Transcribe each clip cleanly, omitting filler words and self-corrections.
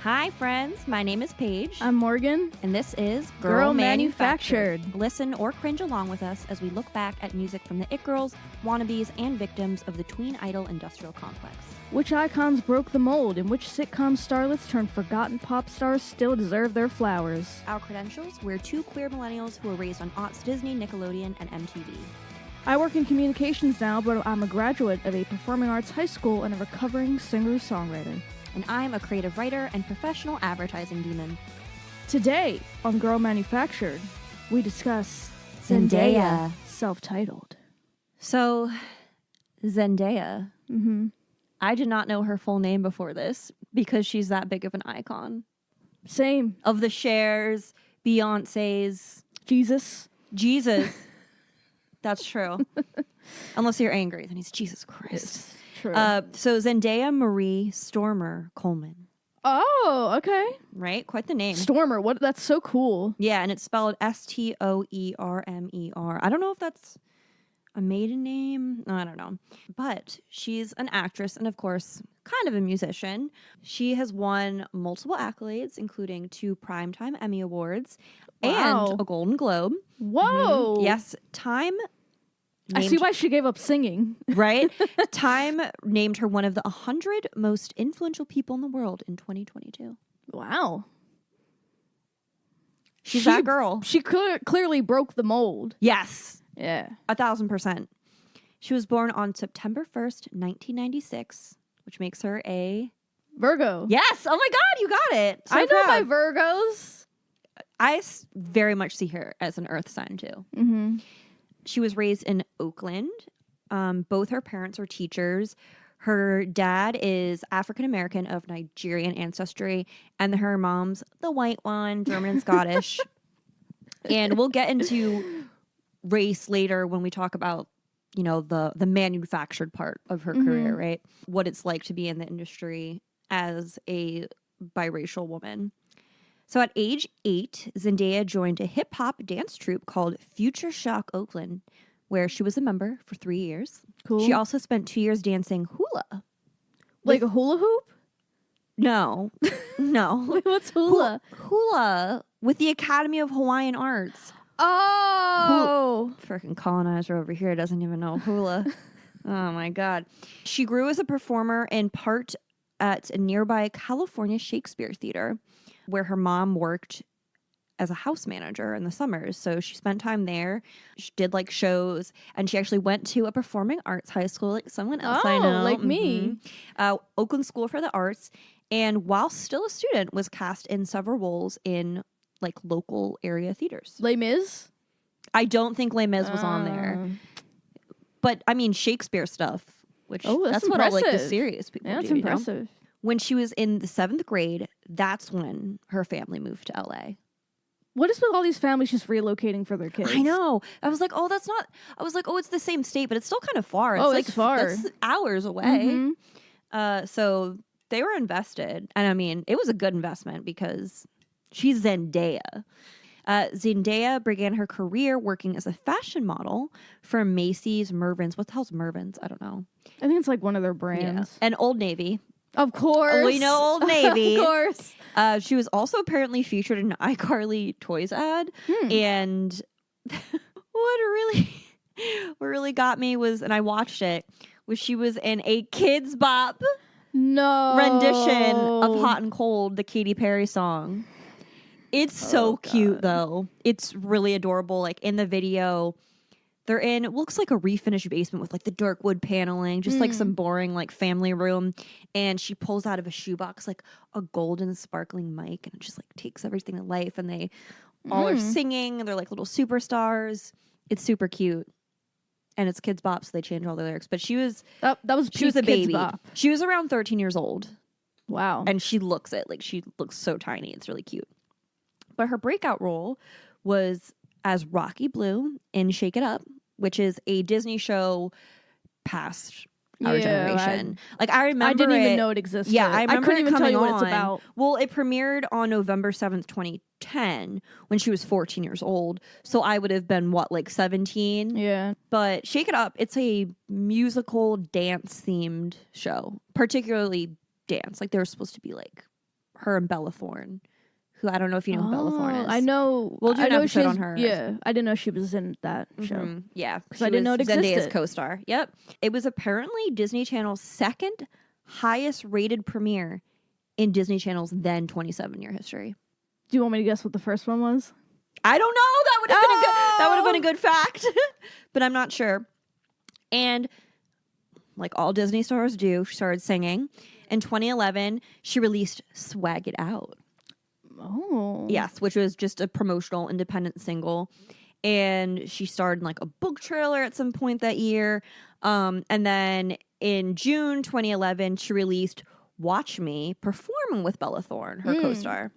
Hi, friends. My name is Paige. I'm Morgan. And this is Girl Manufactured. Listen or cringe along with us as we look back at music from the it girls, wannabes, and victims of the tween idol industrial complex. Which icons broke the mold, and which sitcom starlets turned forgotten pop stars still deserve their flowers? Our credentials: we're two queer millennials who were raised on aughts Disney, Nickelodeon, and MTV. I work in communications now, but I'm a graduate of a performing arts high school and a recovering singer-songwriter. And I'm a creative writer and professional advertising demon. Today on Girl Manufactured, we discuss Zendaya. Self-titled. So, Zendaya. Mm-hmm. I did not know her full name before this because she's that big of an icon. Same. Of the Chers, Beyonce's. Jesus. That's true. Unless you're angry, then he's Jesus Christ. It's true. So Zendaya Marie Stormer Coleman. Oh, okay. Right? Quite the name. Stormer. What? That's so cool. Yeah, and it's spelled Stoermer. I don't know if that's a maiden name. I don't know. But she's an actress and, of course, kind of a musician. She has won multiple accolades, including 2 Primetime Emmy Awards and a Golden Globe. Whoa. Mm-hmm. Yes, Time. I see why she gave up singing. Right? Time named her one of the 100 most influential people in the world in 2022. Wow. She's that girl. She clearly broke the mold. Yes. Yeah. 1,000%. She was born on September 1st, 1996, which makes her a Virgo. Yes. Oh my God, you got it. I know my Virgos. I very much see her as an earth sign too. Mm-hmm. She was raised in Oakland. Both her parents are teachers. Her dad is African-American of Nigerian ancestry, and her mom's the white one, German and Scottish. And we'll get into race later when we talk about, you know, the manufactured part of her career, right? What it's like to be in the industry as a biracial woman. So at age 8, Zendaya joined a hip-hop dance troupe called Future Shock Oakland, where she was a member for 3 years. Cool. She also spent 2 years dancing hula. Like a hula hoop? No. No. What's hula? Hula with the Academy of Hawaiian Arts. Oh! Freaking colonizer over here doesn't even know hula. Oh my God. She grew as a performer in part at a nearby California Shakespeare Theater, where her mom worked as a house manager in the summers. So she spent time there. She did like shows, and she actually went to a performing arts high school like someone else I know. Like me. Oakland School for the Arts. And while still a student, was cast in several roles in like local area theaters. Les Mis? I don't think Les Mis was on there. But I mean Shakespeare stuff, which that's what all like the serious people do. That's impressive. You know? When she was in the 7th grade, that's when her family moved to LA. What is with all these families just relocating for their kids? I know. I was like, oh, that's not. I was like, oh, it's the same state, but it's still kind of far. It's it's far. It's hours away. So they were invested, and I mean, it was a good investment because she's Zendaya. Zendaya began her career working as a fashion model for Macy's, Mervyn's. What the hell's Mervyn's? I don't know. I think it's like one of their brands. Yeah. And Old Navy. Of course. We know Old Navy. Of course. She was also apparently featured in an iCarly Toys ad. And what really got me was, and I watched it, was she was in a Kids Bop rendition of Hot and Cold, the Katy Perry song. It's so cute, though. It's really adorable. Like, in the video, they're in, it looks like a refinished basement with, like, the dark wood paneling, just, like, some boring, like, family room. And she pulls out of a shoebox, like, a golden sparkling mic, and it just, like, takes everything to life. And they all are singing, and they're, like, little superstars. It's super cute. And it's Kids Bop, so they change all the lyrics. But she was a baby. Bop. She was around 13 years old. Wow. And she looks it. Like, she looks so tiny. It's really cute. But her breakout role was as Rocky Blue in Shake It Up, which is a Disney show past our generation. I remember I didn't even know it existed. Yeah, I remember couldn't even tell you what it's on. about. Well, it premiered on November 7th, 2010, when she was 14 years old. So I would have been, what, like 17? Yeah. But Shake It Up, it's a musical dance-themed show, particularly dance. Like, they were supposed to be, like, her and Bella Thorne, who I don't know if you know who Bella Thorne is. I know. We'll do an episode on her. Yeah, I didn't know she was in that show. Yeah, because I didn't know it existed. Zendaya's co-star. Yep, it was apparently Disney Channel's second highest rated premiere in Disney Channel's then 27-year history. Do you want me to guess what the first one was? I don't know. That would have been a good fact, but I'm not sure. And like all Disney stars do, she started singing. In 2011, she released "Swag It Out." Oh, yes, which was just a promotional independent single, and she starred in like a book trailer at some point that year. And then in June 2011, she released "Watch Me," performing with Bella Thorne, her co-star.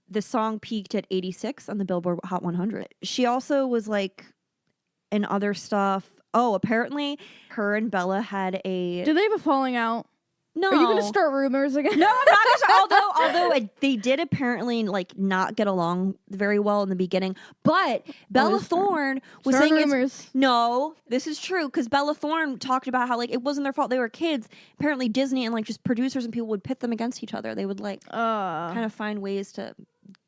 The song peaked at 86 on the Billboard Hot 100. She also was like in other stuff. Oh, apparently her and Bella had a... Did they have a falling out? No. Are you going to start rumors again? No, I'm not going to. Although they did apparently like not get along very well in the beginning. But Bella Thorne was saying rumors. No, this is true because Bella Thorne talked about how like it wasn't their fault. They were kids. Apparently Disney and like just producers and people would pit them against each other. They would like kind of find ways to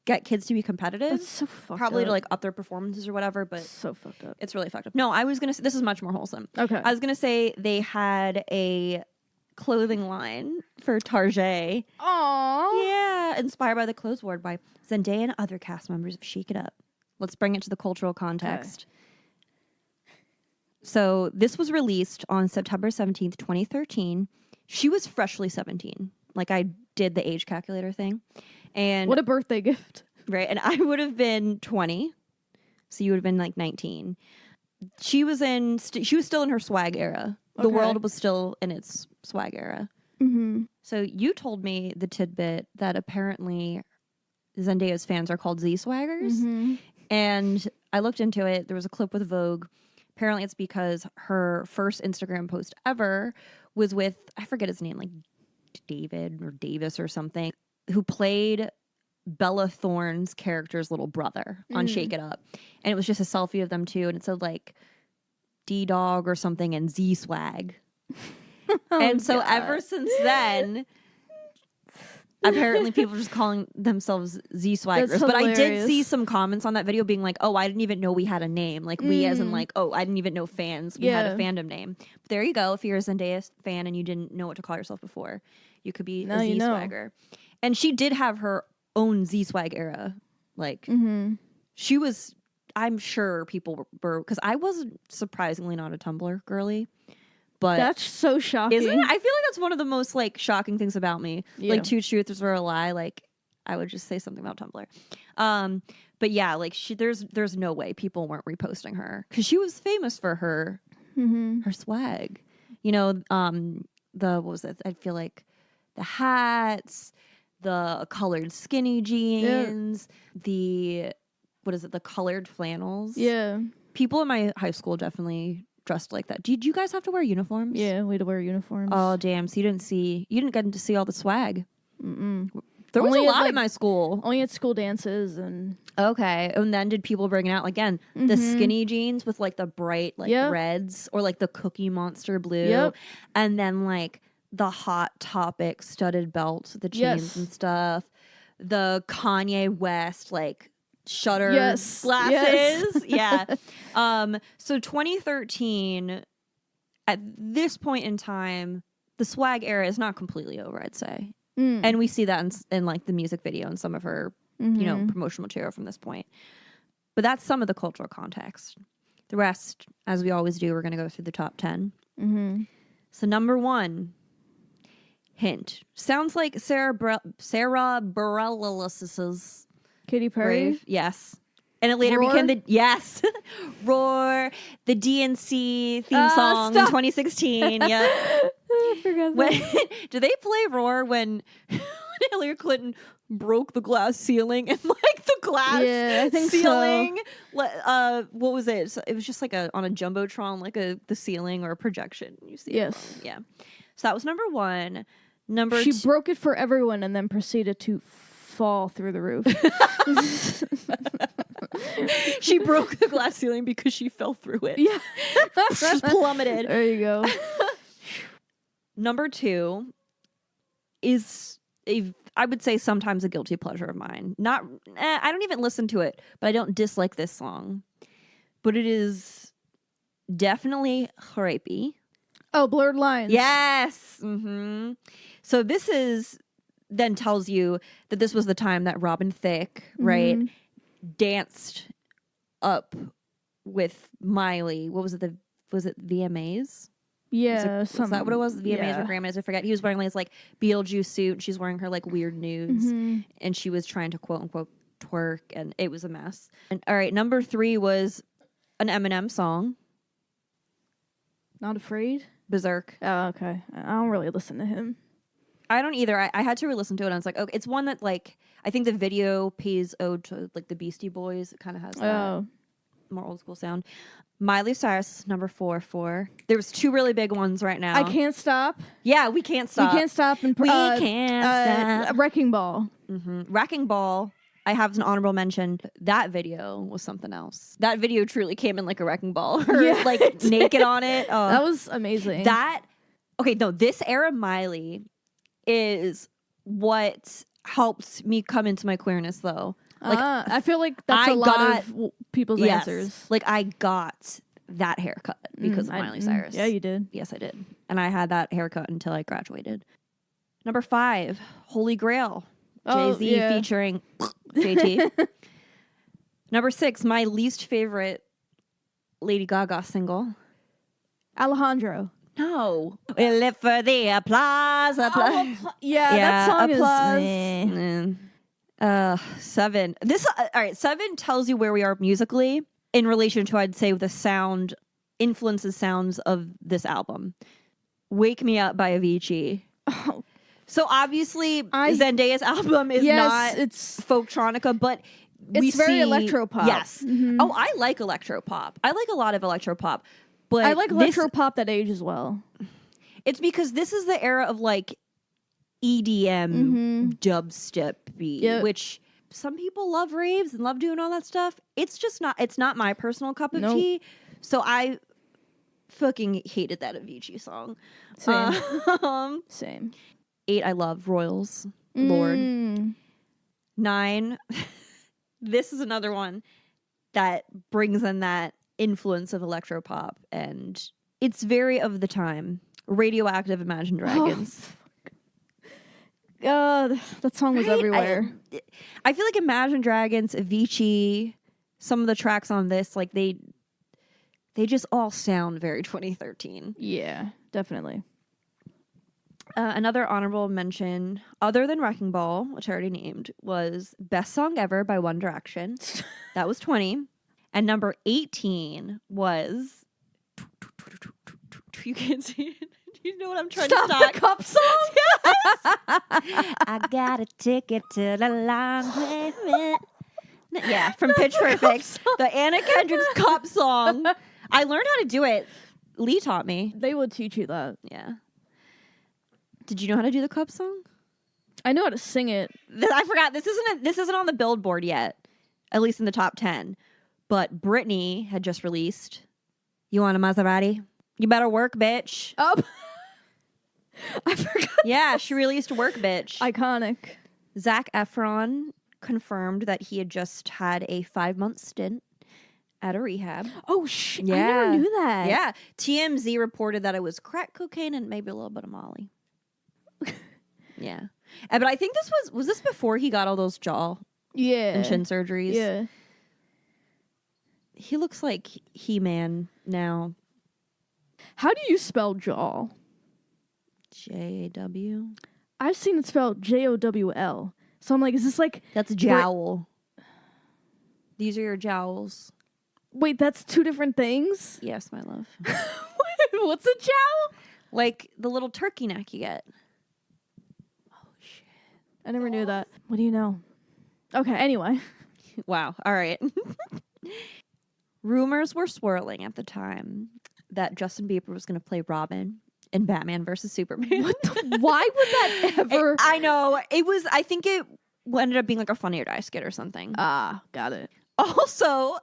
get kids to be competitive. That's so fucked Probably up. to like up their performances or whatever, but so fucked up. It's really fucked up. No, I was gonna say this is much more wholesome. Okay. I was gonna say they had a clothing line for Tarjay. Aww. Yeah, inspired by the clothes worn by Zendaya and other cast members of Shake It Up. Let's bring it to the cultural context. Okay. So this was released on September 17th, 2013. She was freshly 17. Like I did the age calculator thing. And what a birthday gift. Right. And I would have been 20. So you would have been like 19. She was still in her swag era. The world was still in its swag era. Mm-hmm. So you told me the tidbit that apparently Zendaya's fans are called Z-Swaggers. Mm-hmm. And I looked into it. There was a clip with Vogue. Apparently it's because her first Instagram post ever was with, I forget his name, like David or Davis or something, who played Bella Thorne's character's little brother on Shake It Up. And it was just a selfie of them two. And it said like D-Dog or something and Z-Swag. And so ever since then, apparently people are just calling themselves Z-Swaggers. But I did see some comments on that video being like, oh, I didn't even know we had a name. Like we as in like, oh, I didn't even know fans. We had a fandom name. But there you go. If you're a Zendaya fan and you didn't know what to call yourself before, you could be a Z-Swagger. And she did have her own Z-Swag era. Like she was, I'm sure people were, because I wasn't surprisingly not a Tumblr girly. But that's so shocking. Isn't it? I feel like that's one of the most like shocking things about me. Yeah. Like two truths or a lie. Like I would just say something about Tumblr. But yeah, like there's no way people weren't reposting her because she was famous for her her swag. You know, what was it? I feel like the hats, the colored skinny jeans, the colored flannels. Yeah, people in my high school definitely dressed like that. Did you guys have to wear uniforms? Yeah, we had to wear uniforms. Oh, damn. So you didn't get to see all the swag. There was a lot at my school. Only at school dances and... Okay. And then did people bring it out again? The skinny jeans with like the bright like reds or like the Cookie Monster blue. Yep. And then like the Hot Topic studded belts, the chains and stuff. The Kanye West like shutter glasses. Yeah. So 2013, at this point in time, the swag era is not completely over, I'd say. And we see that in like the music video and some of her, you know, promotional material from this point. But that's some of the cultural context. The rest, as we always do, we're going to go through the top 10. So number 1, hint. Sounds like Sarah Bareilles' Katy Perry? Brave. Yes. And it later became Roar, the DNC theme song in 2016. Yeah. I forgot that. Do they play Roar when Hillary Clinton broke the glass ceiling and like the glass ceiling? So. What was it? So it was just like on a jumbotron, like the ceiling or a projection. You see? Yes. Yeah. So that was number 1. She broke it for everyone and then proceeded to fall through the roof. She broke the glass ceiling because she fell through it. Yeah. Just plummeted. There you go. Number 2 is I would say sometimes a guilty pleasure of mine. Not, I don't even listen to it, but I don't dislike this song. But it is definitely rapey. Oh, Blurred Lines. Yes. Mm-hmm. So this is then tells you that this was the time that Robin Thicke, right, danced up with Miley. What was it? Was it VMAs? Yeah, Was that what it was? VMAs or Grammys? I forget. He was wearing his like Beetlejuice suit. She's wearing her like weird nudes, and she was trying to quote unquote twerk, and it was a mess. And all right, number 3 was an Eminem song, Not Afraid? Berserk. Oh, okay. I don't really listen to him. I don't either. I had to re-listen to it, and I was like, okay, it's one that like I think the video pays ode to like the Beastie Boys. It kind of has that more old school sound. Miley Cyrus, number 4. There was 2 really big ones right now. I Can't Stop. Yeah, We Can't Stop. We Can't Stop. And We Can't Stop. Wrecking Ball. Wrecking Ball. I have an honorable mention. That video was something else. That video truly came in like a wrecking ball. Her like naked on it. Oh. That was amazing. This era Miley is what helped me come into my queerness though. Like I feel like that's a lot of people's answers. Like I got that haircut because of Miley Cyrus. Yeah, you did. Yes, I did. And I had that haircut until I graduated. Number 5, Holy Grail. Jay-Z featuring JT. Number 6, my least favorite Lady Gaga single. Alejandro. No. We live for the applause. That song applause. 7. This all right. 7 tells you where we are musically in relation to, I'd say, the sound sounds of this album. Wake Me Up by Avicii. Oh. So obviously, Zendaya's album is not it's folktronica, but it's very electropop. Yes. Oh, I like electropop. I like a lot of electropop, but I like electropop that age as well. It's because this is the era of like EDM dubstep beat, which some people love raves and love doing all that stuff. It's just not. It's not my personal cup of tea. So I fucking hated that Avicii song. Same. Same. 8, I love Royals. Lord. 9, this is another one that brings in that influence of electropop, and it's very of the time. Radioactive Imagine Dragons. God, that song was everywhere. I feel like Imagine Dragons, Avicii, some of the tracks on this, like they just all sound very 2013. Yeah, definitely. Another honorable mention, other than Wrecking Ball, which I already named, was Best Song Ever by One Direction. That was 20. And number 18 was... You can't see it. Do you know what I'm trying to stop? The Cup song? Yes! I got a ticket to the long way. Yeah, from Pitch Perfect. The Anna Kendrick's Cup song. I learned how to do it. Lee taught me. They would teach you that. Yeah. Did you know how to do the Cup song? I know how to sing it. I forgot. This isn't on the Billboard yet, at least in the top 10. But Britney had just released "You Want a Maserati? You Better Work, Bitch." Oh, I forgot. Yeah, she released "Work, Bitch." Iconic. Zac Efron confirmed that he had just had a 5-month stint at a rehab. Oh, shit. Yeah. I never knew that. Yeah. TMZ reported that it was crack cocaine and maybe a little bit of Molly. Yeah. But I think this was this before he got all those jaw and chin surgeries? Yeah. He looks like He-Man now. How do you spell jaw? J-A-W? I've seen it spelled J-O-W-L. So I'm like, is this like... That's jowl. These are your jowls. Wait, that's 2 different things? Yes, my love. What's a jowl? Like the little turkey neck you get. Oh, shit. I never knew that. What do you know? Okay, anyway. Wow. All right. Rumors were swirling at the time that Justin Bieber was going to play Robin in Batman versus Superman. Why would that ever... I know. I think it ended up being like a Funny or Die skit or something. Ah, got it. Also,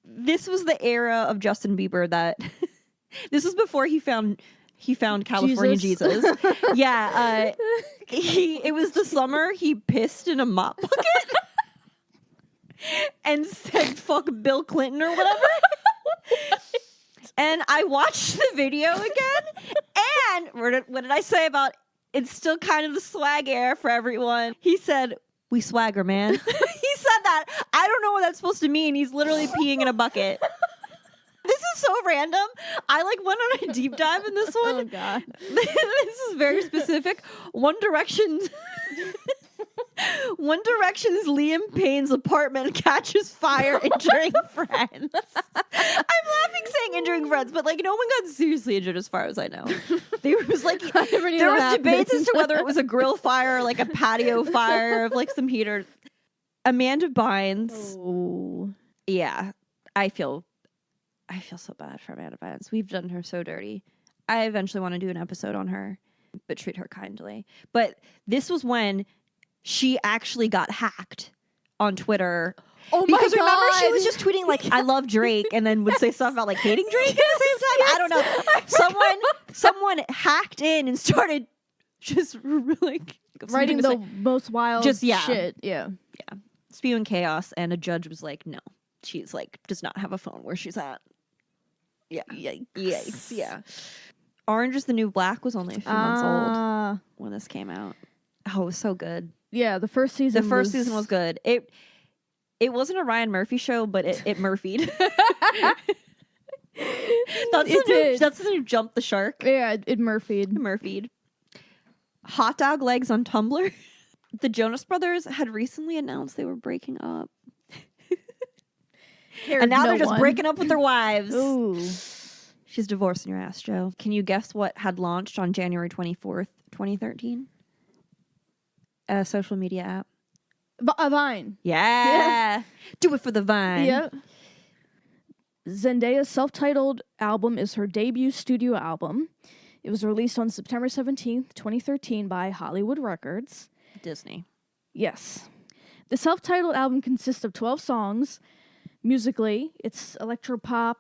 this was the era of Justin Bieber that... This was before he found He found California Jesus. Yeah. It was the summer he pissed in a mop bucket and said fuck Bill Clinton or whatever. And I watched the video again, and what did I say about it's still kind of the swag era for everyone? He said, "We swagger, man." He said that. I don't know what that's supposed to mean. He's literally peeing in a bucket. This is so random. I went on a deep dive in this one. Oh god. This is very specific. One Direction's Liam Payne's apartment catches fire, injuring friends. I'm laughing saying injuring friends, but no one got seriously injured as far as I know. There was there was debates as to whether it was a grill fire or a patio fire of some heater. Amanda Bynes. Oh. Yeah, I feel so bad for Amanda Bynes. We've done her so dirty. I eventually want to do an episode on her, but treat her kindly. But this was when she actually got hacked on Twitter. Oh my god. Because remember she was just tweeting I love Drake and then would say stuff about hating Drake at the same time. I don't know. Someone hacked in and started just writing the most wild shit. Yeah. Yeah. Spewing chaos, and a judge was like, no. She's does not have a phone where she's at. Yeah. Yikes. Yeah. Orange is the New Black was only a few months old when this came out. Oh, it was so good. Yeah, the first season was good. It wasn't a Ryan Murphy show, but it Murphy'd. That's the new Jump the Shark. Yeah, it Murphy'd. Murphy'd. Hot dog legs on Tumblr. The Jonas Brothers had recently announced they were breaking up. And now they're just breaking up with their wives. Ooh. She's divorcing your ass, Joe. Can you guess what had launched on January 24th, 2013? A social media app. A Vine. Yeah. Do it for the Vine. Yep. Zendaya's self-titled album is her debut studio album. It was released on September 17th, 2013 by Hollywood Records. Disney. Yes. The self-titled album consists of 12 songs. Musically, it's electropop,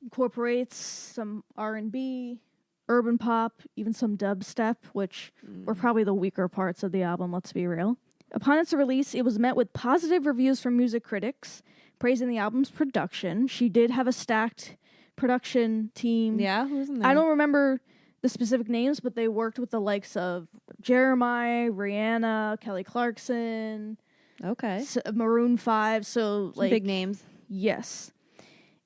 incorporates some R&B, urban pop, even some dubstep, which were probably the weaker parts of the album, let's be real. Upon its release, it was met with positive reviews from music critics, praising the album's production. She did have a stacked production team. Yeah, who's in there? I don't remember the specific names, but they worked with the likes of Jeremiah, Rihanna, Kelly Clarkson, okay, Maroon 5, so some big names. Yes.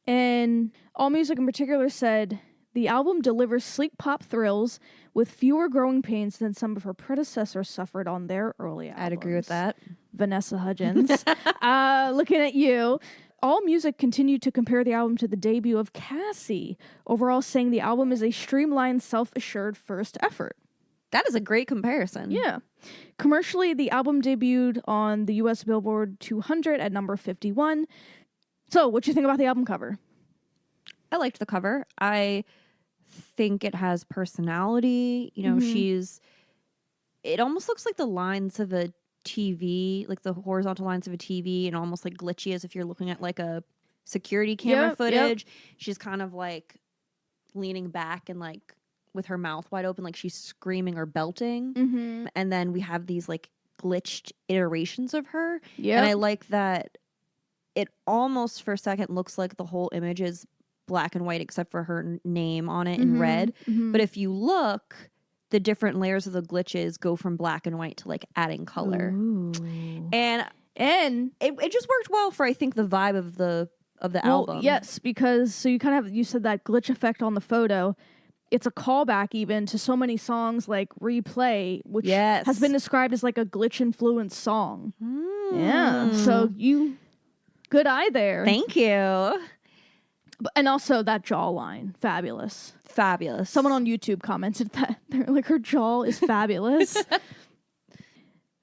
And AllMusic in particular said, the album delivers sleek pop thrills with fewer growing pains than some of her predecessors suffered on their early albums. I'd agree with that. Vanessa Hudgens. Looking at you. AllMusic continued to compare the album to the debut of Cassie, overall saying the album is a streamlined, self-assured first effort. That is a great comparison. Yeah. Commercially, the album debuted on the US Billboard 200 at number 51. So, what do you think about the album cover? I liked the cover. I think it has personality. You know, it almost looks like the lines of a TV, like the horizontal lines of a TV, and almost glitchy as if you're looking at a security camera footage. Yep. She's kind of leaning back and with her mouth wide open, like she's screaming or belting. Mm-hmm. And then we have these glitched iterations of her. Yeah. And I like that it almost for a second looks like the whole image is black and white except for her name on it in red. Mm-hmm. But if you look, the different layers of the glitches go from black and white to adding color. Ooh. And it just worked well for I think the vibe of the album. Yes, because so you kind of you said that glitch effect on the photo. It's a callback even to so many songs like Replay, which has been described as a glitch influenced song. Yeah. So good eye there. Thank you. And also that jawline, fabulous. Fabulous. Someone on YouTube commented that. They're her jaw is fabulous.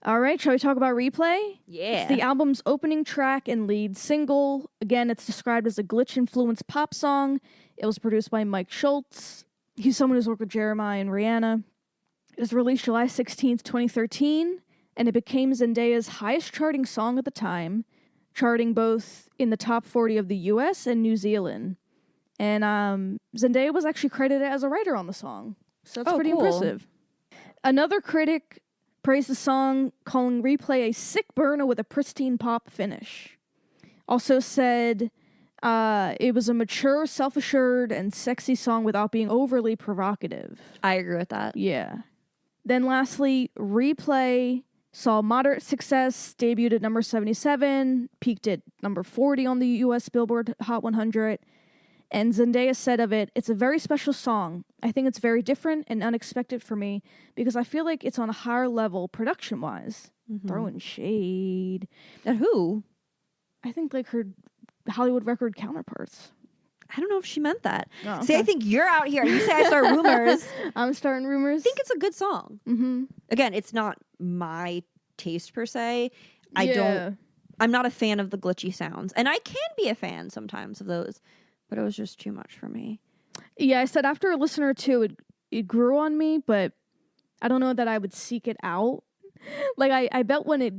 All right, shall we talk about Replay? Yeah. It's the album's opening track and lead single. Again, it's described as a glitch-influenced pop song. It was produced by Mike Schultz. He's someone who's worked with Jeremiah and Rihanna. It was released July 16th, 2013, and it became Zendaya's highest charting song at the time, charting both in the top 40 of the US and New Zealand. And Zendaya was actually credited as a writer on the song. So that's pretty cool. impressive. Another critic praised the song, calling Replay a sick burner with a pristine pop finish. Also said it was a mature, self-assured, and sexy song without being overly provocative. I agree with that. Yeah. Then lastly, Replay saw moderate success, debuted at number 77, peaked at number 40 on the US Billboard Hot 100. And Zendaya said of it, "It's a very special song. I think it's very different and unexpected for me because I feel like it's on a higher level production-wise." Mm-hmm. Throwing shade. At who? I think like her Hollywood record counterparts. I don't know if she meant that. Oh, See, I think you're out here. You say I start rumors. I'm starting rumors. I think it's a good song. Mm-hmm. Again, it's not my taste per se. I'm not a fan of the glitchy sounds. And I can be a fan sometimes of those. But it was just too much for me. Yeah, I said after a listen or two, it grew on me, but I don't know that I would seek it out. Like, I bet when it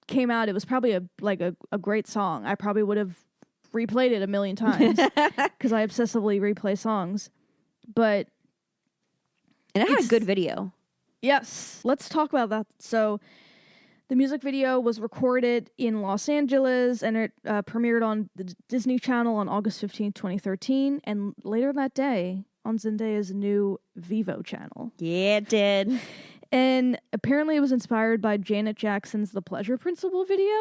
came out, it was probably a great song. I probably would have replayed it a million times because I obsessively replay songs. But and it had a good video. Yes, let's talk about that. So the music video was recorded in Los Angeles, and it premiered on the Disney Channel on August 15th, 2013, and later that day on Zendaya's new Vivo channel. Yeah, it did. And apparently it was inspired by Janet Jackson's The Pleasure Principle video.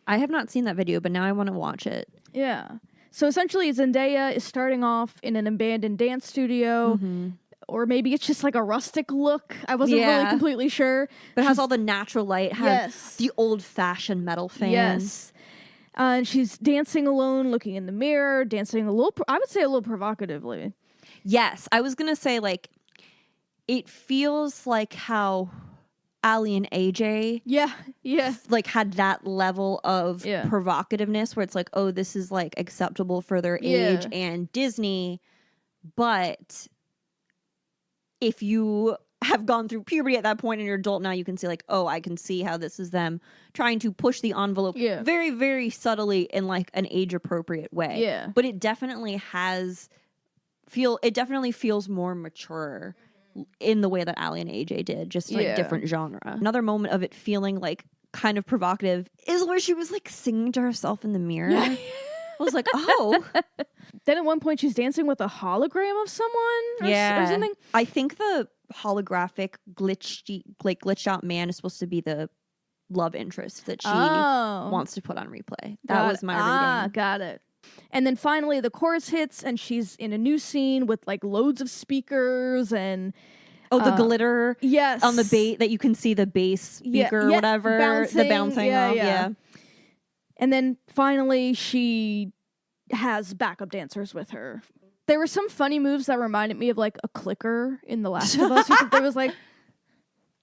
I have not seen that video, but now I want to watch it. Yeah. So essentially, Zendaya is starting off in an abandoned dance studio. Mm-hmm. Or maybe it's just like a rustic look. I wasn't really completely sure. But it has all the natural light. Yes. The old-fashioned metal fan. Yes. And she's dancing alone, looking in the mirror, dancing a little, I would say a little provocatively. Yes. I was going to say, like, it feels like how Ali and AJ like had that level of provocativeness where it's like, oh, this is like acceptable for their age and Disney. But if you have gone through puberty at that point and you're adult now, you can see like, oh, I can see how this is them trying to push the envelope very, very subtly in like an age appropriate way. Yeah. But it definitely feels more mature in the way that Ali and AJ did, just like different genre. Another moment of it feeling like kind of provocative is where she was like singing to herself in the mirror. Yeah. I was like, oh. Then at one point she's dancing with a hologram of someone or something. I think the holographic glitched out man is supposed to be the love interest that she wants to put on replay. That was my reading. Got it. And then finally the chorus hits and she's in a new scene with like loads of speakers and the glitter on the bait that you can see the bass speaker or whatever. The bouncing off. Yeah. And then finally she has backup dancers with her. There were some funny moves that reminded me of like a clicker in The Last of Us. There was like,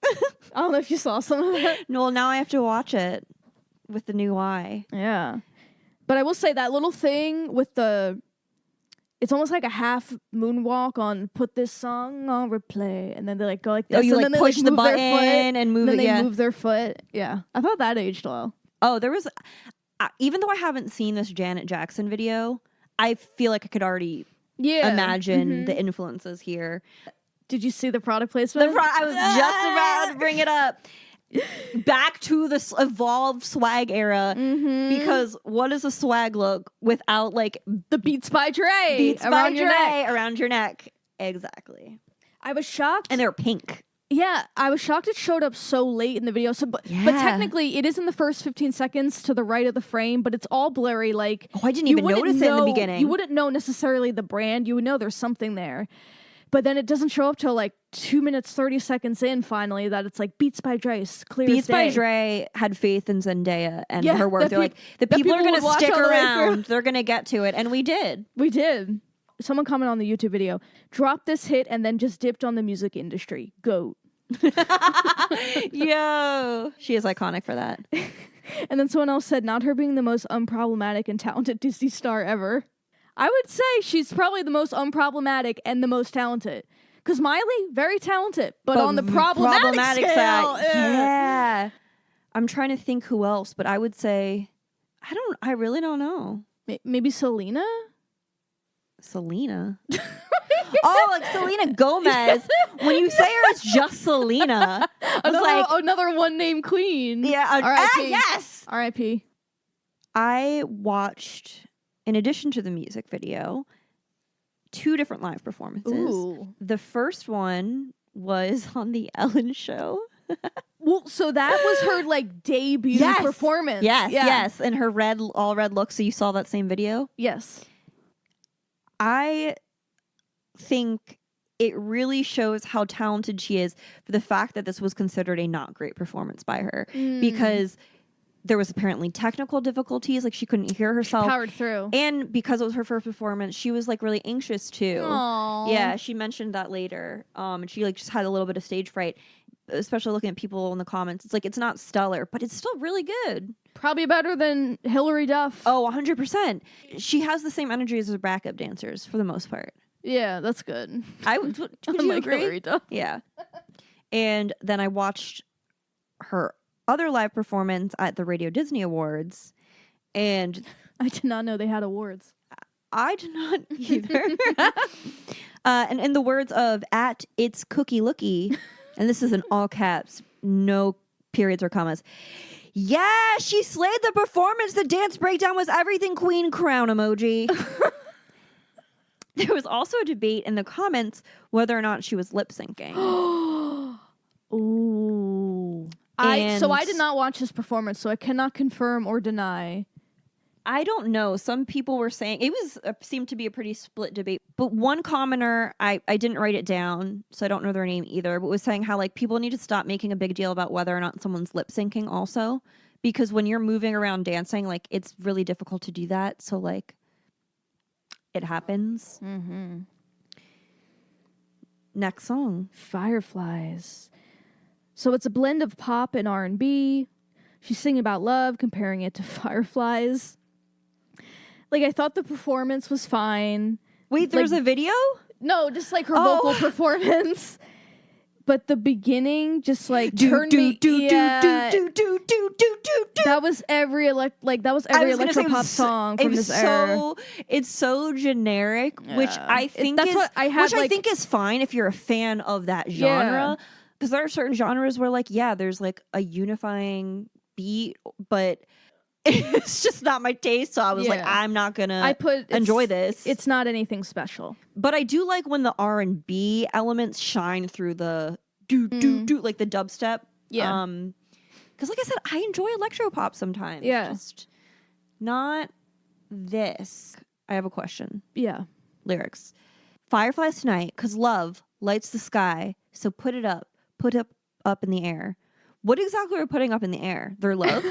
I don't know if you saw some of that. No, now I have to watch it with the new eye. Yeah. But I will say that little thing with it's almost like a half moonwalk on put this song on replay. And then they like go like this. Oh, you and like then push they, the button and move it. And then they move their foot. Yeah. I thought that aged well. Oh, there was, even though I haven't seen this Janet Jackson video, I feel like I could already imagine the influences here. Did you see the product placement? I was just about to bring it up. Back to the Evolve swag era, because what does a swag look without like the Beats by Dre around your neck? Exactly. I was shocked, and they're pink. Yeah, I was shocked it showed up so late in the video. So, but technically, it is in the first 15 seconds to the right of the frame, but it's all blurry. Like, I didn't even notice it in the beginning. You wouldn't know necessarily the brand. You would know there's something there. But then it doesn't show up till like 2 minutes, 30 seconds in, finally, that it's like Beats by Dre, clear Beats as day. by Dre had faith in Zendaya and her work. They're like, the people are going to stick around. They're going to get to it. And we did. We did. Someone commented on the YouTube video, drop this hit and then just dipped on the music industry. GOAT. Yo, she is iconic for that. And then someone else said, not her being the most unproblematic and talented Disney star ever. I would say she's probably the most unproblematic and the most talented. Because Miley, very talented, but on the problematic scale, side. Yeah. I'm trying to think who else, but I would say, I really don't know. Maybe Selena? Selena. Oh, like Selena Gomez. When you say her, it's just Selena. Another one-name queen. Yeah. R.I.P. Yes. R.I.P. I watched, in addition to the music video, 2 different live performances. Ooh. The first one was on the Ellen show. Well, so that was her like debut performance. Yes. And her all red look. So you saw that same video? Yes. I think it really shows how talented she is for the fact that this was considered a not great performance by her because there was apparently technical difficulties, like she couldn't hear herself. She powered through. And because it was her first performance, she was like really anxious too. Aww. Yeah, she mentioned that later. And she like just had a little bit of stage fright, especially looking at people in the comments. It's like, it's not stellar, but it's still really good. Probably better than Hilary Duff. Oh, 100%. She has the same energy as her backup dancers for the most part. Yeah, that's good. Would you agree? Hilary Duff. Yeah. And then I watched her other live performance at the Radio Disney Awards, and I did not know they had awards. I did not either. And in the words of @It's Cookie Lookie, and this is in all caps, no periods or commas. Yeah, she slayed the performance. The dance breakdown was everything queen crown emoji. There was also a debate in the comments whether or not she was lip syncing. Ooh. I did not watch this performance, so I cannot confirm or deny. I don't know. Some people were saying it seemed to be a pretty split debate. But one commenter, I didn't write it down, so I don't know their name either, but was saying how like people need to stop making a big deal about whether or not someone's lip syncing also, because when you're moving around dancing, like it's really difficult to do that. So like it happens. Mm-hmm. Next song, Fireflies. So it's a blend of pop and R&B. She's singing about love, comparing it to fireflies. Like, I thought the performance was fine. Wait, there's a video? No, just like her vocal performance. But the beginning just like turned me. That was every electropop song from this era. It's so generic, which I think is fine if you're a fan of that genre. Because there are certain genres where like, yeah, there's like a unifying beat, but it's just not my taste. So I was like, I'm not gonna enjoy this. It's not anything special. But I do like when the R&B elements shine through the like the dubstep. Yeah. Because like I said, I enjoy electropop sometimes. Yeah. Just not this. I have a question. Yeah. Lyrics. Fireflies tonight, because love lights the sky. So put it up in the air. What exactly are we putting up in the air? Their love?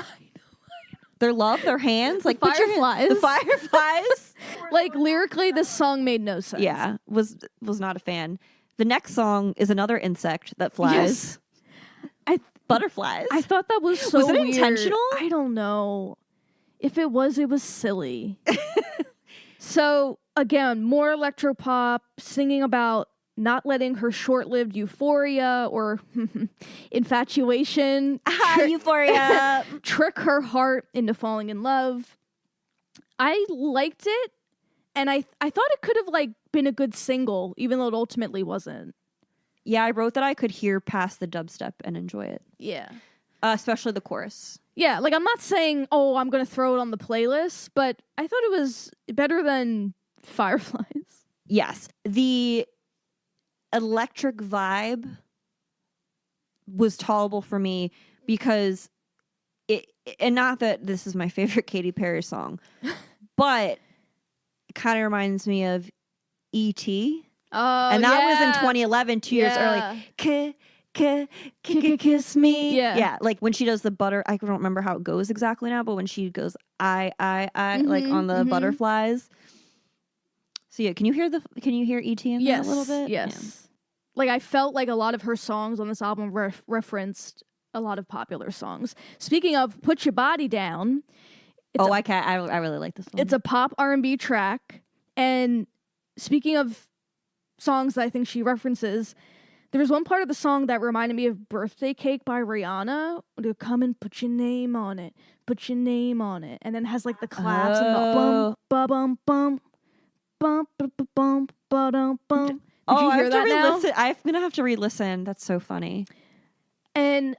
Their love? Their hands? Like fireflies. The fireflies? Like lyrically, this song made no sense. Yeah. Was not a fan. The next song is another insect that flies. Yes. Butterflies. I thought that was so weird. Was it weird. intentional? I don't know. If it was silly. So, again, more electropop, singing about not letting her short-lived euphoria or infatuation euphoria trick her heart into falling in love. I liked it, and I thought it could have like been a good single, even though it ultimately wasn't. Yeah, I wrote that I could hear past the dubstep and enjoy it. Yeah. Especially the chorus. Yeah, like I'm not saying, I'm going to throw it on the playlist, but I thought it was better than Fireflies. Yes. The electric vibe was tolerable for me because and not that this is my favorite Katy Perry song, but it kind of reminds me of E.T. Oh, and that was in 2011, 2 years early. Kiss me. Yeah. Like when she does the butter, I don't remember how it goes exactly now, but when she goes, I, like on the butterflies. So yeah, can you hear E.T. in that a little bit? Yes. Yeah. Like I felt like a lot of her songs on this album referenced a lot of popular songs. Speaking of Put Your Body Down. I really like this one. It's a pop R&B track. And speaking of songs that I think she references, there's one part of the song that reminded me of Birthday Cake by Rihanna. To come and put your name on it. Put your name on it. And then has like the claps and the bum, ba-bum, bum, bum, ba-dum, bum. Did Oh, you I hear have that to now? re-listen. I'm gonna have to re-listen. That's so funny. And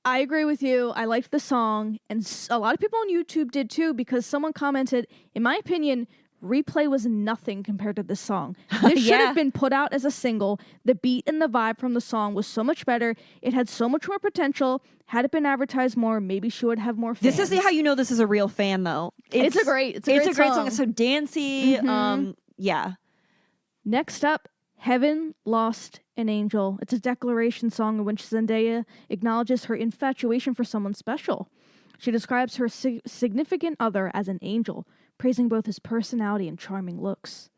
I agree with you. I liked the song, and a lot of people on YouTube did too, because someone commented, in my opinion, Replay was nothing compared to this song. This should Yeah. have been put out as a single. The beat and the vibe from the song was so much better. It had so much more potential. Had it been advertised more, maybe she would have more fans. This is how you know this is a real fan, though. It's a great song. It's so dancey. Yeah. Next up, Heaven Lost an Angel. It's a declaration song in which Zendaya acknowledges her infatuation for someone special. She describes her significant other as an angel, praising both his personality and charming looks.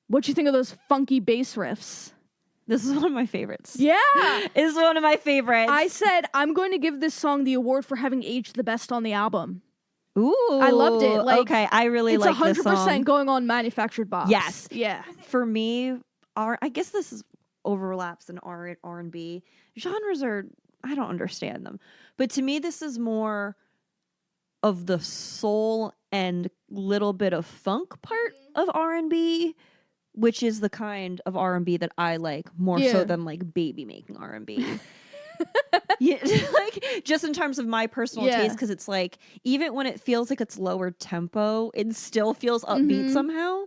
What'd you think of those funky bass riffs? This is one of my favorites. Yeah! This is one of my favorites. I said, I'm going to give this song the award for having aged the best on the album. Ooh. I loved it. Like, okay, I really like this song. It's 100% going on Manufactured Box. Yes. Yeah. For me, I guess this is overlaps in R&B. Genres are, I don't understand them. But to me, this is more of the soul and little bit of funk part of R&B, which is the kind of R&B that I like more so than like baby making R&B. Yeah, like just in terms of my personal taste, because it's like even when it feels like it's lower tempo, it still feels upbeat somehow.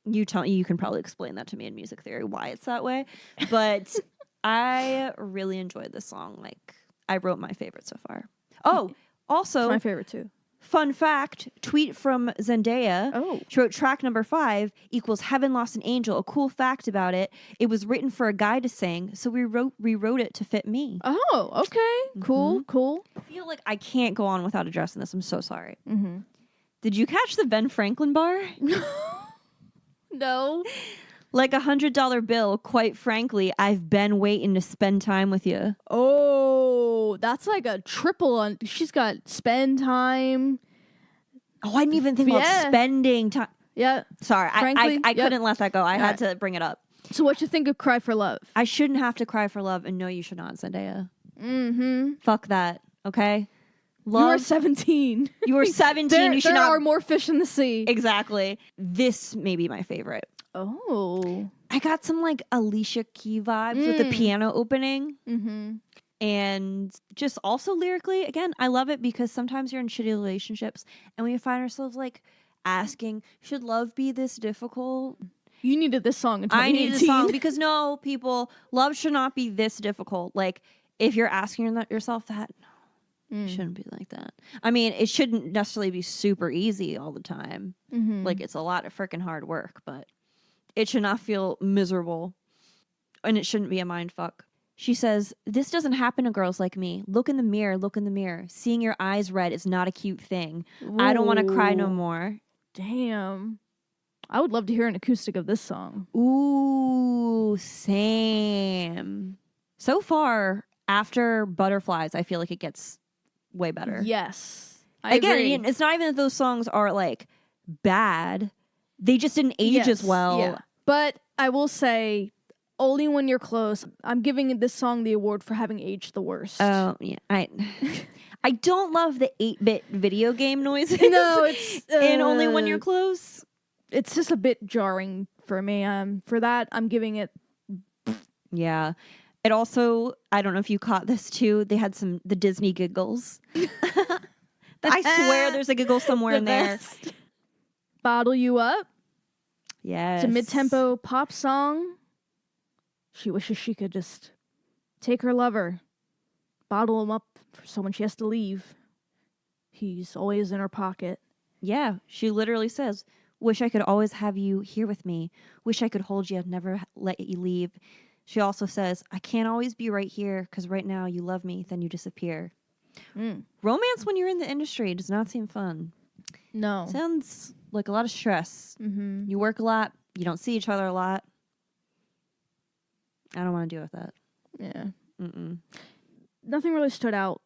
You can probably explain that to me in music theory why it's that way, but I really enjoyed this song. Like I wrote my favorite so far. Oh, also It's my favorite too. Fun fact, tweet from Zendaya. Oh. She wrote track number 5 equals Heaven Lost an Angel. A cool fact about it, it was written for a guy to sing, so we rewrote it to fit me. Oh, okay. Cool. I feel like I can't go on without addressing this. I'm so sorry. Mm-hmm. Did you catch the Ben Franklin bar? No. Like $100 bill, quite frankly, I've been waiting to spend time with you. Oh, that's like a triple on. She's got spend time. Oh, I didn't even think about spending time. Yeah. Sorry, Frankly, I couldn't let that go. I had to bring it up. So what you think of Cry for Love? I shouldn't have to cry for love, and no, you should not, Zendaya. Mm-hmm. Fuck that, okay? Love. You are 17. You were 17. You should there not. are more fish in the sea. Exactly. This may be my favorite. Oh. I got some like Alicia Key vibes with the piano opening. Mm-hmm. And just also lyrically, again, I love it because sometimes you're in shitty relationships and we find ourselves like asking, should love be this difficult? You needed this song in 2018. I needed a song because no, people, love should not be this difficult. Like if you're asking yourself that, no, it shouldn't be like that. I mean, it shouldn't necessarily be super easy all the time. Mm-hmm. Like it's a lot of freaking hard work, but it should not feel miserable and it shouldn't be a mind fuck. She says, this doesn't happen to girls like me. Look in the mirror, look in the mirror. Seeing your eyes red is not a cute thing. Ooh. I don't want to cry no more. Damn. I would love to hear an acoustic of this song. Ooh, same. So far, after Butterflies, I feel like it gets way better. Yes. I agree. It's not even that those songs are like bad. They just didn't age as well. Yeah. But I will say, Only When You're Close, I'm giving this song the award for having aged the worst. Oh, yeah. I don't love the 8-bit video game noises. No, it's... and Only When You're Close. It's just a bit jarring for me. For that, I'm giving it... Yeah. It also, I don't know if you caught this too, they had the Disney giggles. I swear there's a giggle somewhere in there. Bottle You Up. Yes. It's a mid-tempo pop song. She wishes she could just take her lover, bottle him up for someone she has to leave. He's always in her pocket. Yeah, she literally says, wish I could always have you here with me. Wish I could hold you, never let you leave. She also says, I can't always be right here because right now you love me, then you disappear. Romance when you're in the industry does not seem fun. No. Sounds like a lot of stress. Mm-hmm. You work a lot. You don't see each other a lot. I don't want to deal with that. Yeah. Mm-mm. Nothing really stood out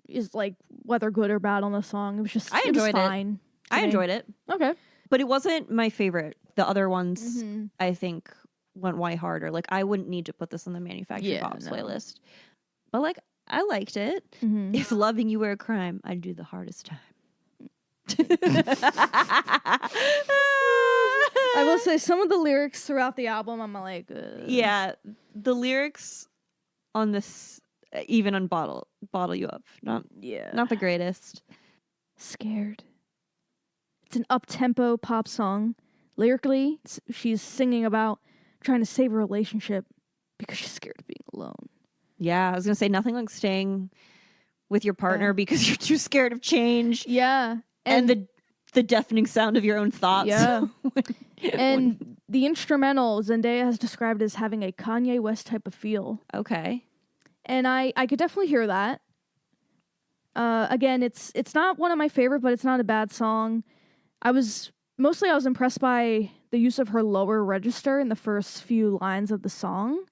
is like whether good or bad on the song. It was just I enjoyed it. Fine. I enjoyed it. Okay. But it wasn't my favorite. The other ones, I think, went way harder. Like, I wouldn't need to put this on the Manufactured Box playlist. But, like, I liked it. Mm-hmm. If loving you were a crime, I'd do the hardest time. I will say some of the lyrics throughout the album, I'm like, Yeah, the lyrics on this, even on Bottle You Up, not the greatest. Scared. It's an up-tempo pop song. Lyrically, she's singing about trying to save a relationship because she's scared of being alone. Yeah, I was gonna say nothing like staying with your partner because you're too scared of change. Yeah, and the deafening sound of your own thoughts. Yeah, and the instrumental Zendaya has described as having a Kanye West type of feel. Okay, and I could definitely hear that. Again, it's not one of my favorite, but it's not a bad song. I was impressed by the use of her lower register in the first few lines of the song.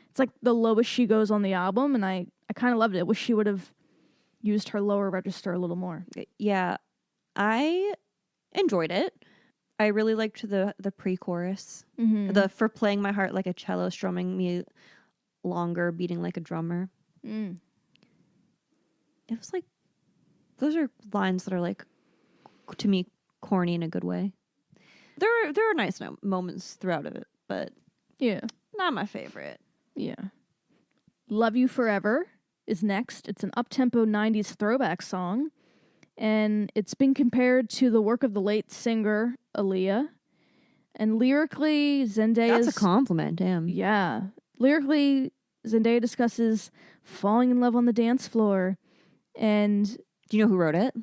It's like the lowest she goes on the album, and I kind of loved it. Wish she would have used her lower register a little more. Yeah, I enjoyed it. I really liked the pre-chorus. Mm-hmm. The for playing my heart like a cello, strumming me longer, beating like a drummer. Mm. It was like, those are lines that are like, to me, corny in a good way. There are nice moments throughout of it, but yeah, not my favorite. Yeah. Love You Forever is next. It's an up-tempo 90s throwback song, and it's been compared to the work of the late singer Aaliyah. And lyrically, Zendaya's... That's a compliment, damn. Yeah. Lyrically, Zendaya discusses falling in love on the dance floor, and... Do you know who wrote it?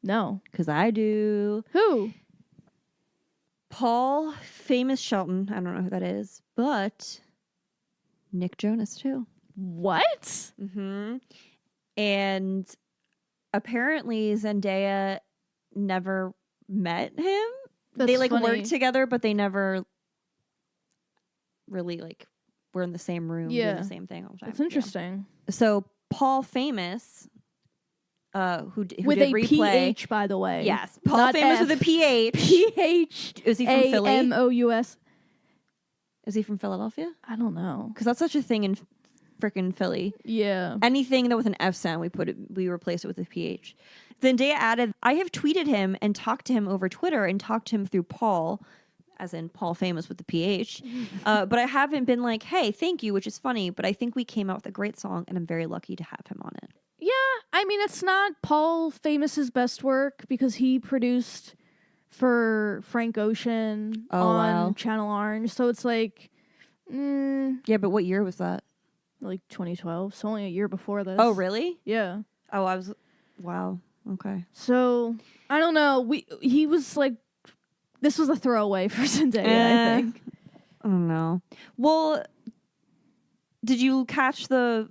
No. Because I do. Who? Paul Famous Shelton. I don't know who that is, but Nick Jonas too. What? Mm-hmm. And apparently Zendaya never met him. They like funny. worked together, but they never really like were in the same room doing the same thing all the time. That's interesting. Yeah. So Paul Famous, who with did a Replay. PH, by the way. Yes, Paul Not Famous F. with a PH. PH. Is he from Philly? AMOUS. Is he from Philadelphia? I don't know. Because that's such a thing in frickin' Philly. Yeah. Anything that with an F sound, we replace it with a PH. Zendaya added, I have tweeted him and talked to him over Twitter and talked to him through Paul, as in Paul Famous with the PH. But I haven't been like, hey, thank you, which is funny. But I think we came out with a great song and I'm very lucky to have him on it. Yeah, I mean, it's not Paul Famous's best work because he produced for Frank Ocean on Channel Orange. So it's like... Yeah, but what year was that? Like 2012. So only a year before this. Oh, really? Yeah. Oh, wow. Okay. So, I don't know. He was like... This was a throwaway for Zendaya, I think. I don't know. Well, did you catch the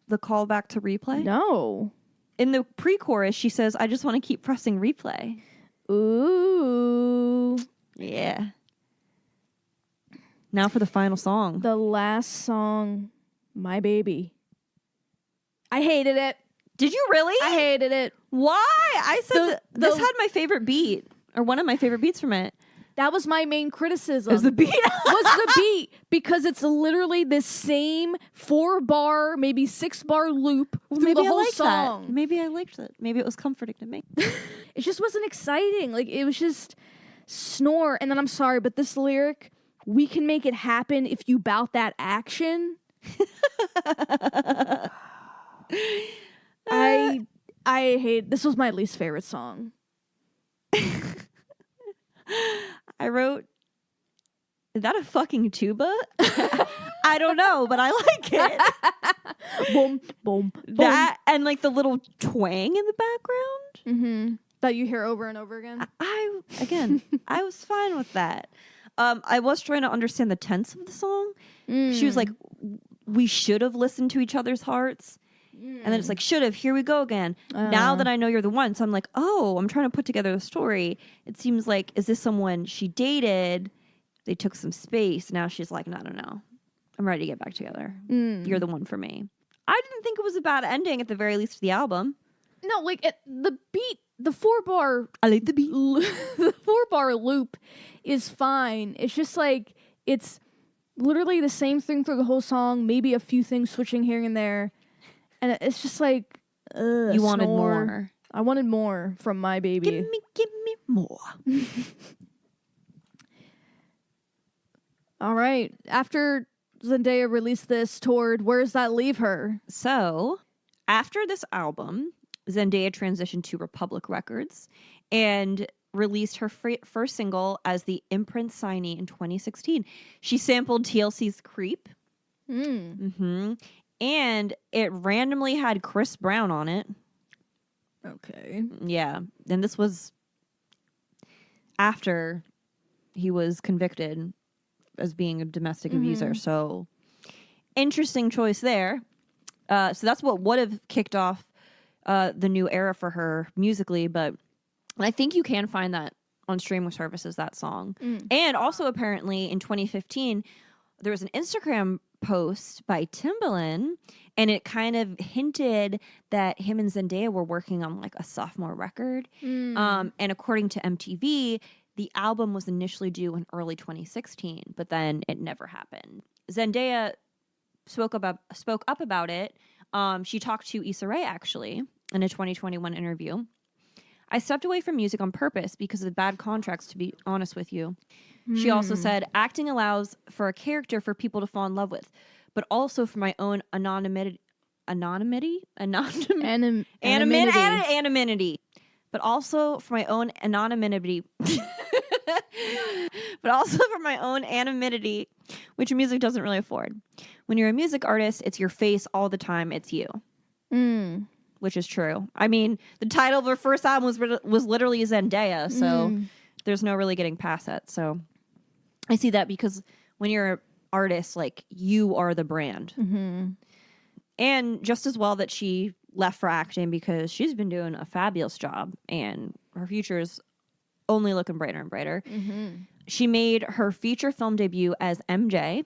callback to Replay? No. In the pre-chorus, she says, I just want to keep pressing Replay. Ooh. Yeah. Now for the final song. The last song, My Baby. I hated it. Did you really? I hated it. Why? I said this had my favorite beat, or one of my favorite beats from it. That was my main criticism. Was the beat? Was the beat, because it's literally the same 4-bar, maybe 6-bar loop through the whole song. That. Maybe I liked it. Maybe it was comforting to me. It just wasn't exciting. Like, it was just snore. And then I'm sorry, but this lyric, we can make it happen if you bout that action. I hate, this was my least favorite song. I wrote, is that a fucking tuba? I don't know, but I like it. Boom, boom, boom. That and like the little twang in the background. Mm-hmm. That you hear over and over again. I was fine with that. I was trying to understand the tense of the song. She was like, we should have listened to each other's hearts. And then it's like, should have, here we go again. Now that I know you're the one. So I'm like, oh, I'm trying to put together the story. It seems like, is this someone she dated? They took some space. Now she's like, no. I'm ready to get back together. You're the one for me. I didn't think it was a bad ending at the very least of the album. No, like the beat, the 4-bar. I like the beat. The 4-bar loop is fine. It's just like, it's literally the same thing through the whole song. Maybe a few things switching here and there. And it's just like, you wanted more. I wanted more from My Baby. Give me more. All right. After Zendaya released this, toward where does that leave her? So, after this album, Zendaya transitioned to Republic Records and released her first single as the imprint signee in 2016. She sampled TLC's Creep. And it randomly had Chris Brown on it. Okay. Yeah. And this was after he was convicted as being a domestic abuser. So, interesting choice there. So that's what would have kicked off the new era for her musically. But I think you can find that on streaming services, that song. And also apparently in 2015, there was an Instagram post by Timbaland, and it kind of hinted that him and Zendaya were working on like a sophomore record. And according to MTV, the album was initially due in early 2016, but then it never happened. Zendaya spoke up about it. She talked to Issa Rae actually in a 2021 interview. I stepped away from music on purpose because of the bad contracts, to be honest with you. She also said, acting allows for a character for people to fall in love with, but also for my own anonymity, but also for my own anonymity, but also for my own anonymity, which music doesn't really afford. When you're a music artist, it's your face all the time. It's you. Which is true. I mean, the title of her first album was literally Zendaya, so there's no really getting past that. So I see that because when you're an artist, like, you are the brand. And just as well that she left for acting because she's been doing a fabulous job and her future is only looking brighter and brighter. She made her feature film debut as MJ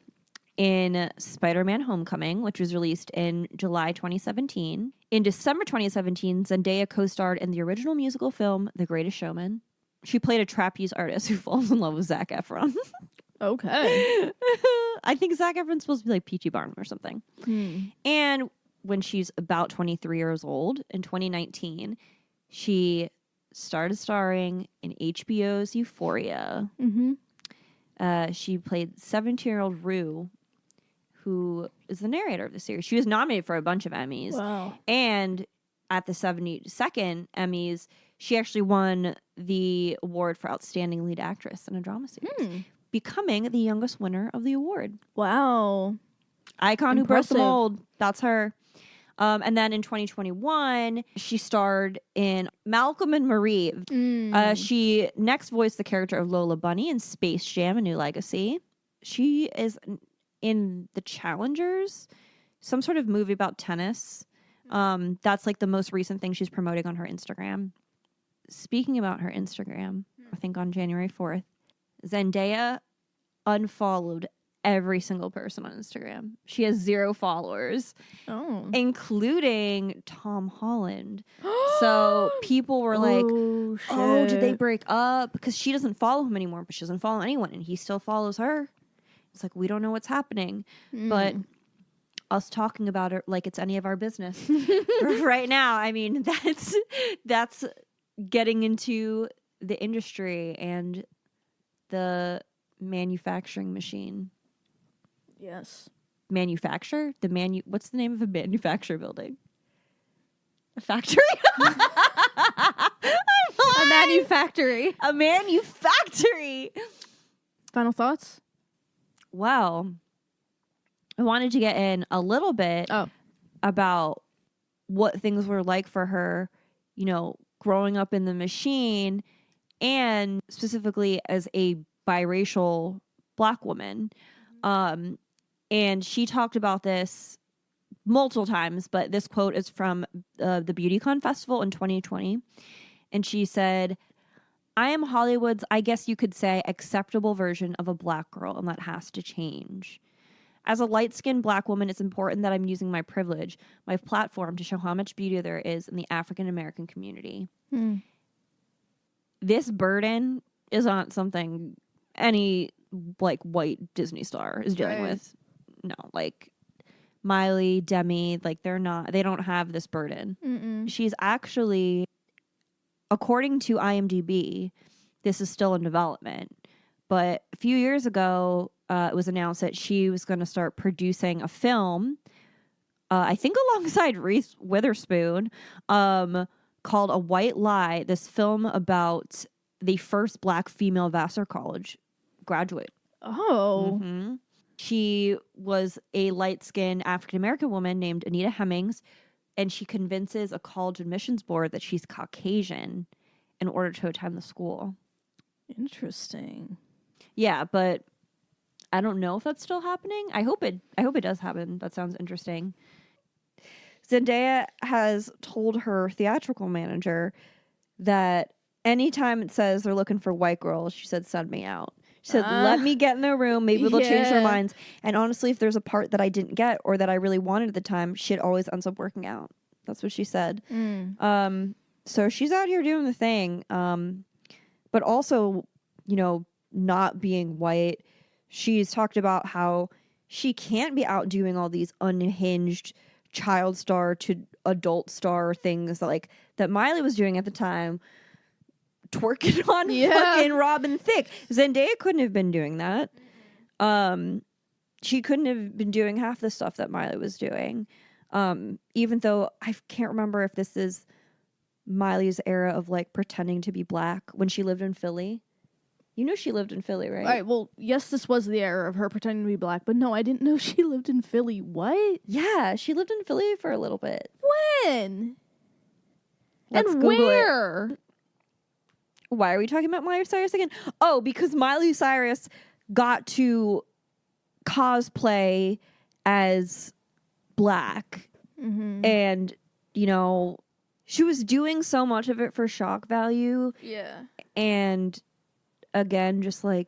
in Spider-Man Homecoming, which was released in July 2017. In December 2017, Zendaya co-starred in the original musical film The Greatest Showman. She played a trapeze artist who falls in love with Zac Efron. Okay. I think Zac Efron's supposed to be like Peachy Barnum or something. And when she's about 23 years old, in 2019, she started starring in HBO's Euphoria. She played 17-year-old Rue, who is the narrator of the series. She was nominated for a bunch of Emmys. Wow. And at the 72nd Emmys, she actually won the award for Outstanding Lead Actress in a Drama Series, becoming the youngest winner of the award. Wow. Icon who broke the mold. That's her. And then in 2021, she starred in Malcolm and Marie. She next voiced the character of Lola Bunny in Space Jam: A New Legacy. She is in The Challengers, some sort of movie about tennis. That's like the most recent thing she's promoting on her Instagram. Speaking about her Instagram, I think on January 4th, Zendaya unfollowed every single person on Instagram. She has 0 followers, including Tom Holland. So people were like, oh, did they break up? Because she doesn't follow him anymore, but she doesn't follow anyone, and he still follows her. It's like, we don't know what's happening. But us talking about it like it's any of our business right now, I mean, that's getting into the industry and the manufacturing machine. Yes. Manufacture? What's the name of a manufacturer building? A factory? A manufactory. A manufactory. Final thoughts? Well, I wanted to get in a little bit about what things were like for her, you know, growing up in the machine, and specifically as a biracial Black woman. And she talked about this multiple times, but this quote is from the BeautyCon Festival in 2020. And she said, I am Hollywood's, I guess you could say, acceptable version of a Black girl, and that has to change. As a light-skinned Black woman, it's important that I'm using my privilege, my platform, to show how much beauty there is in the African-American community. This burden is not something any, like, white Disney star is dealing with. No, like, Miley, Demi, like, they don't have this burden. She's actually, according to IMDb, this is still in development. But a few years ago, it was announced that she was going to start producing a film, I think alongside Reese Witherspoon, called A White Lie. This film about the first Black female Vassar College graduate. Oh. Mm-hmm. She was a light-skinned African-American woman named Anita Hemmings, and she convinces a college admissions board that she's Caucasian in order to attend the school. Interesting. Yeah, but I don't know if that's still happening. I hope it does happen. That sounds interesting. Zendaya has told her theatrical manager that anytime it says they're looking for white girls, she said, send me out. She said, let me get in their room. Maybe they'll change their minds. And honestly, if there's a part that I didn't get or that I really wanted at the time, shit always ends up working out. That's what she said. So she's out here doing the thing. But also, not being white, she's talked about how she can't be out doing all these unhinged child star to adult star things that Miley was doing at the time, twerking on fucking Robin Thicke. Zendaya couldn't have been doing that. She couldn't have been doing half the stuff that Miley was doing. Even though I can't remember if this is Miley's era of pretending to be Black when she lived in Philly. She lived in Philly, right? Right. Well, yes, this was the era of her pretending to be Black, but no, I didn't know she lived in Philly. What? Yeah, she lived in Philly for a little bit. When? Let's and Google where? It. Why are we talking about Miley Cyrus again? Oh, because Miley Cyrus got to cosplay as Black. Mm-hmm. And, she was doing so much of it for shock value. Yeah. And again, just an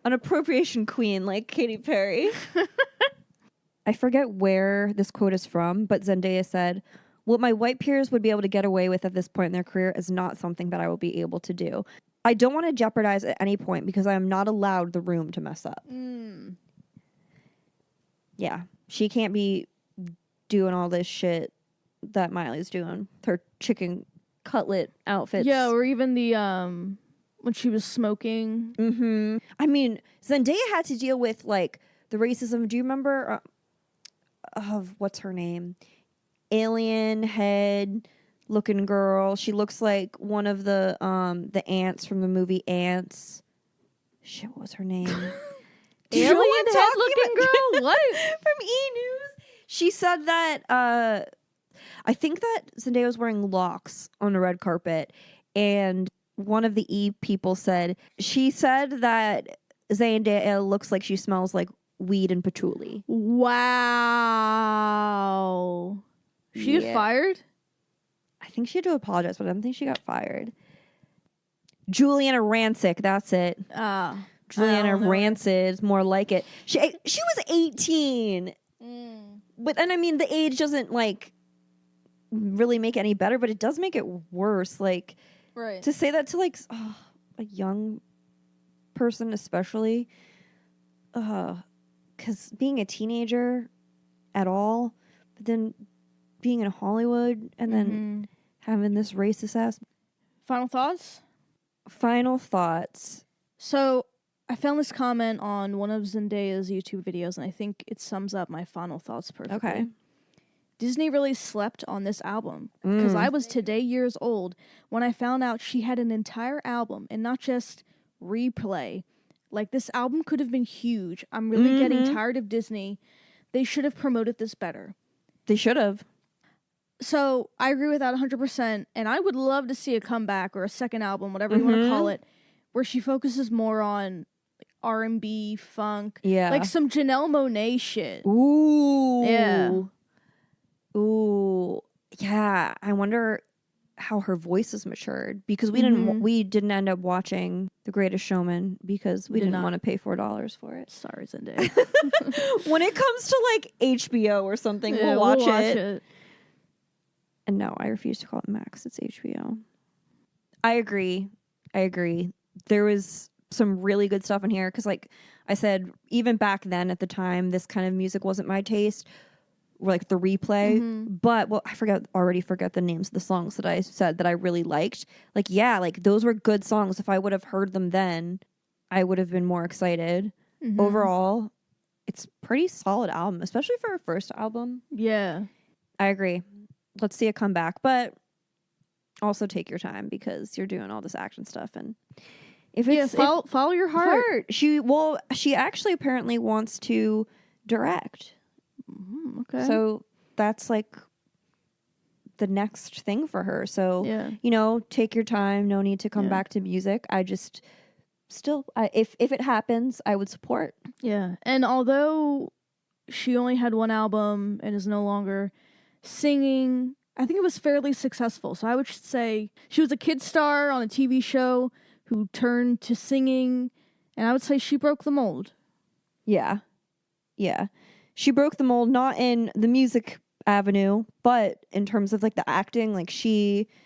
appropriation queen like Katy Perry. I forget where this quote is from, but Zendaya said, "What my white peers would be able to get away with at this point in their career is not something that I will be able to do. I don't want to jeopardize at any point because I am not allowed the room to mess up." Yeah, she can't be doing all this shit that Miley's doing. Her chicken cutlet outfits. Yeah, or even the when she was smoking. Mm-hmm. I mean, Zendaya had to deal with the racism. Do you remember of what's her name? Alien head looking girl. She looks like one of the ants from the movie Ants. Shit, what was her name? Alien head looking girl? What? From E! News. She said that I think that Zendaya was wearing locks on the red carpet, and one of the E! people said that Zendaya looks like she smells like weed and patchouli. Wow. She was fired? I think she had to apologize, but I don't think she got fired. Juliana Rancic, that's it. Juliana Rancid is more like it. She was 18. But then, I mean, the age doesn't really make it any better, but it does make it worse. Right. To say that to a young person, especially, because being a teenager at all, but then being in Hollywood and then having this racist ass. Final thoughts? Final thoughts. So I found this comment on one of Zendaya's YouTube videos, and I think it sums up my final thoughts perfectly. Okay. Disney really slept on this album because I was today years old when I found out she had an entire album and not just Replay. This album could have been huge. I'm really getting tired of Disney. They should have promoted this better. They should have. So I agree with that 100%, and I would love to see a comeback or a second album, whatever you want to call it, where she focuses more on R&B, funk, some Janelle Monáe shit. Ooh. Yeah. Ooh. Yeah. I wonder how her voice has matured because we didn't end up watching The Greatest Showman because we didn't want to pay $4 for it. Sorry, Zendaya. When it comes to HBO or something, we'll watch it. And no, I refuse to call it Max. It's HBO. I agree. There was some really good stuff in here because, I said, even back then at the time, this kind of music wasn't my taste. The Replay, but I already forgot the names of the songs that I said that I really liked. Those were good songs. If I would have heard them then, I would have been more excited. Mhm. Overall, it's pretty solid album, especially for her first album. Yeah. I agree. Let's see a comeback, but also take your time because you're doing all this action stuff, and if it's follow your heart. She actually apparently wants to direct. Okay. So that's like the next thing for her. So, Yeah. take your time. No need to come back to music. I just if it happens, I would support. Yeah. And although she only had one album and is no longer singing, I think it was fairly successful. So I would say she was a kid star on a TV show who turned to singing, and I would say she broke the mold. Yeah. Yeah. She broke the mold, not in the music avenue, but in terms of like the acting, like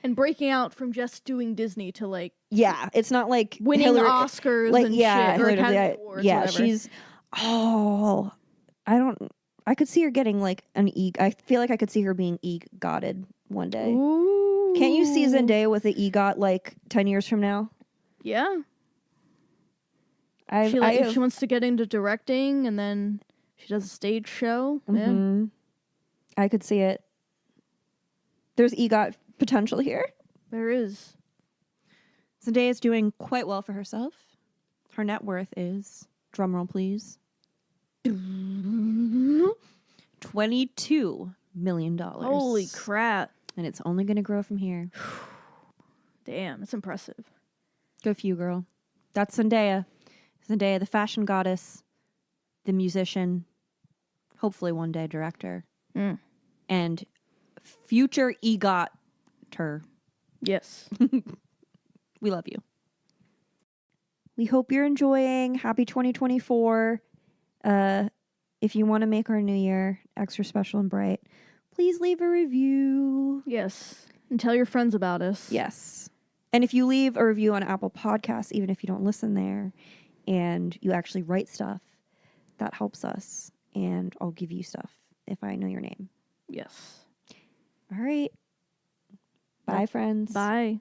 and breaking out from just doing Disney to like it's not like winning Oscars and shit, or Academy Awards, whatever. She's I could see her getting like I feel like I could see her being EGOTted one day. Ooh. Can't you see Zendaya with the EGOT like 10 years from now? Yeah. If she wants to get into directing and then she does a stage show. Mm-hmm. I could see it. There's EGOT potential here. There is. Zendaya is doing quite well for herself. Her net worth is, drumroll please, $22 million. Holy crap. And it's only going to grow from here. Damn, that's impressive. Go for you, girl. That's Zendaya. Zendaya, the fashion goddess, the musician, hopefully one day director, and future EGOT-ter. Yes. We love you. We hope you're enjoying. Happy 2024. If you want to make our new year extra special and bright, please leave a review. Yes. And tell your friends about us. Yes. And if you leave a review on Apple Podcasts, even if you don't listen there, and you actually write stuff, that helps us. And I'll give you stuff if I know your name. Yes. All right. Bye, friends. Bye.